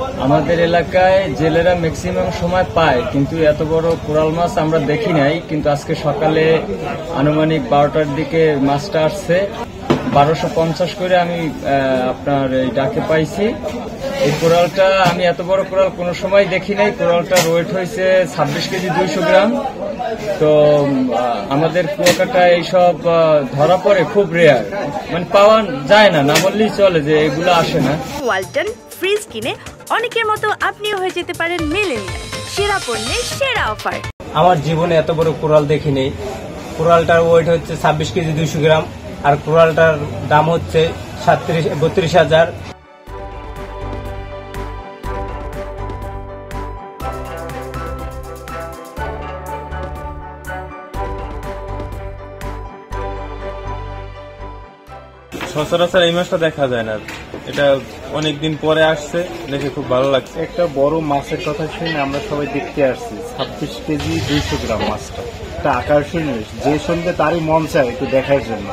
আমাদের এলাকায় জেলেরা ম্যাক্সিমাম সময় পায়, কিন্তু এত বড় কোরাল মাছ আমরা দেখি নাই। কিন্তু আজকে সকালে আনুমানিক 12টার দিকে মাছটা আসছে। 1250 করে আমি আপনার এই ডাকে পাইছি। এই কোরালটা আমি এত বড় কোরাল কোনো সময় দেখি নাই। কোরালটার ওয়েট হয়েছে 26 কেজি 200 গ্রাম। তো আমাদের কুয়াকাটা এইসব ধরা পড়ে খুব রেয়ার, মানে পাওয়া যায় না, না বললেই চলে যে এগুলো আসে না। ওয়ালটন ফ্রিজ কিনে অনেকের মতো আপনিও হয়ে যেতে পারেন মিলেনিয়াল। সেরা পণ্যের সেরা অফার। আমার জীবনে এত বড় কোরাল দেখিনি। কোরালটার ওয়েট হচ্ছে 26 কেজি 200 গ্রাম, আর কোরালটার দাম হচ্ছে 32,000। সচরাচর এই মাছটা দেখা যায় না, এটা অনেকদিন পরে আসছে, দেখে খুব ভালো লাগছে। একটা বড় মাছের কথা শুনে আমরা সবাই দেখতে আসছি। 26 কেজি 200 গ্রাম মাছটা একটা আকর্ষণীয়, যে শুনবে তারই মন চায় একটু দেখার জন্য।